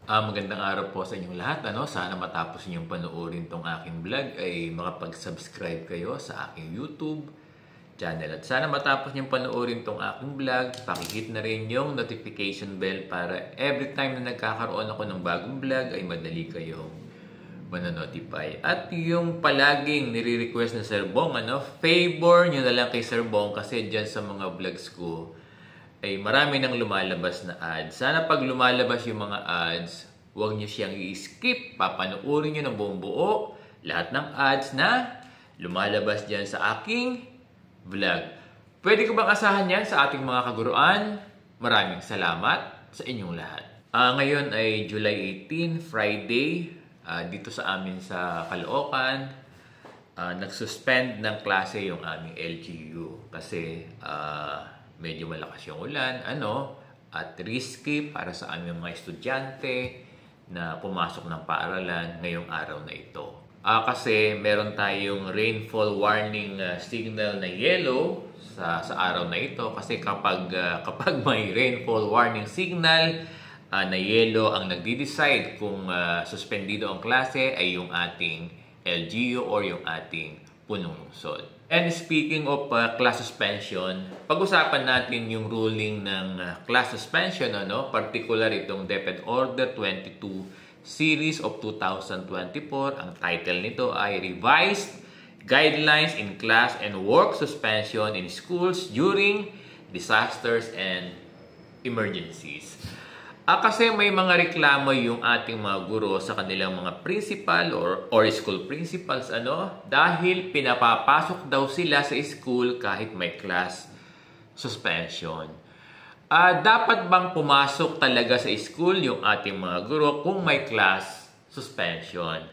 Magandang araw po sa inyong lahat. Sana matapos ninyong panoorin tong aking vlog ay makapag-subscribe kayo sa aking YouTube channel. At sana matapos niyong panoorin tong aking vlog, pakihit na rin yung notification bell para every time na nagkakaroon ako ng bagong vlog ay madali kayong manonotify. At yung palaging nire-request na Sir Bong, favor nyo na lang kay Sir Bong kasi dyan sa mga vlogs ko ay marami nang lumalabas na ads. Sana pag lumalabas yung mga ads, huwag nyo siyang i-skip. Papanoorin nyo ng buong buo lahat ng ads na lumalabas dyan sa aking vlog. Pwede ko bang asahan yan sa ating mga kaguruan? Maraming salamat sa inyong lahat. Ngayon ay July 18, Friday. Dito sa amin sa Caloocan, nagsuspend ng klase yung aming LGU kasi medyo malakas yung ulan, at risky para sa aming mga estudyante na pumasok ng paaralan ngayong araw na ito. Kasi meron tayong rainfall warning signal na yellow sa araw na ito kasi kapag may rainfall warning signal na yellow ang nagdi-decide kung suspendido ang klase ay yung ating LGU or yung ating punong lungsod. And speaking of class suspension, pag-usapan natin yung ruling ng class suspension, particular itong DepEd Order 22 Series of 2024. Ang title nito ay Revised Guidelines in Class and Work Suspension in Schools During Disasters and Emergencies. Kasi may mga reklamo yung ating mga guro sa kanilang mga principal or school principals dahil pinapapasok daw sila sa school kahit may class suspension. Dapat bang pumasok talaga sa school yung ating mga guro kung may class suspension?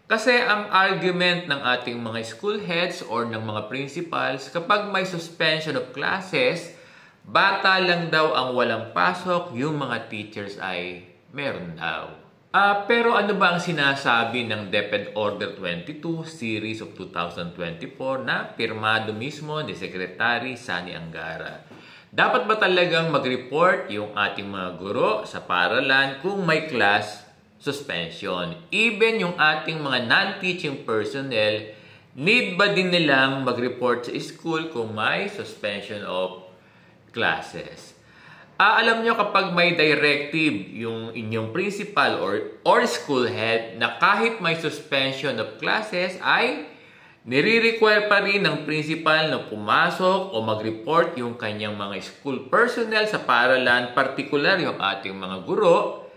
Kasi ang argument ng ating mga school heads or ng mga principals, kapag may suspension of classes, bata lang daw ang walang pasok, yung mga teachers ay meron daw. Pero ano ba ang sinasabi ng DepEd Order 22 Series of 2024 na pirmado mismo ni Secretary Sani Angara? Dapat ba talagang mag-report yung ating mga guro sa paaralan kung may class suspension? Even yung ating mga non-teaching personnel, need ba din nilang mag-report sa school kung may suspension of classes? Alam nyo kapag may directive yung inyong principal or school head na kahit may suspension of classes ay nire-require pa rin ng principal na pumasok o mag-report yung kanyang mga school personnel sa paaralan, particular yung ating mga guro,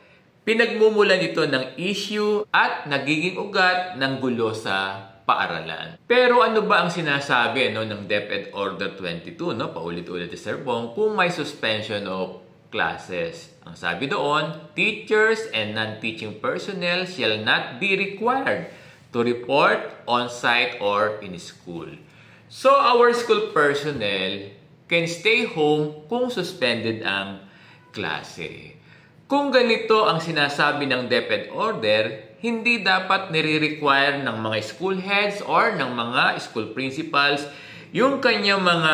pinagmumulan ito ng issue at nagiging ugat ng gulo sa paaralan. Pero ano ba ang sinasabi ng DepEd Order 22, paulit-ulit ni Sir Bong, kung may suspension of classes? Ang sabi doon, teachers and non-teaching personnel shall not be required to report on-site or in school. So our school personnel can stay home kung suspended ang klase. Kung ganito ang sinasabi ng DepEd Order, hindi dapat nire-require ng mga school heads or ng mga school principals yung kanyang mga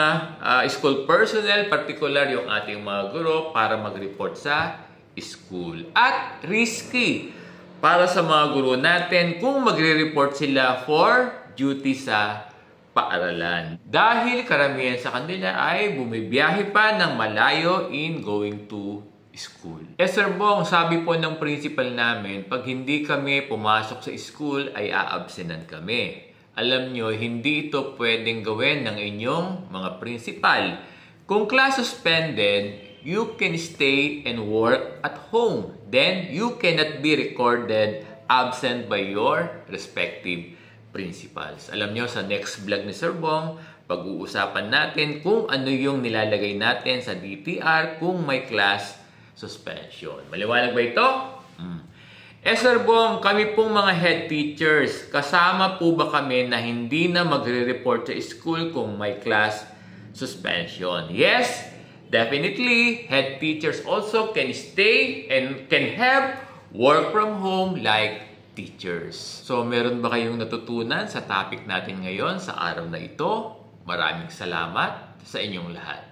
school personnel, particular yung ating mga guro, para mag-report sa school. At risky para sa mga guro natin kung magre-report sila for duty sa paaralan. Dahil karamihan sa kanila ay bumibiyahe pa ng malayo in going to school. Sir Bong, sabi po ng principal namin, pag hindi kami pumasok sa school ay aabsenan kami. Alam nyo, hindi ito pwedeng gawin ng inyong mga principal. Kung class suspended, you can stay and work at home. Then, you cannot be recorded absent by your respective principals. Alam nyo, sa next vlog ni Sir Bong, pag-uusapan natin kung ano yung nilalagay natin sa DTR kung may class suspension. Maliwanag ba ito? Sir Bong, kami pong mga head teachers, kasama po ba kami na hindi na magre-report sa school kung may class suspension? Yes, definitely. Head teachers also can stay and can have work from home like teachers. So, meron ba kayong natutunan sa topic natin ngayon sa araw na ito? Maraming salamat sa inyong lahat.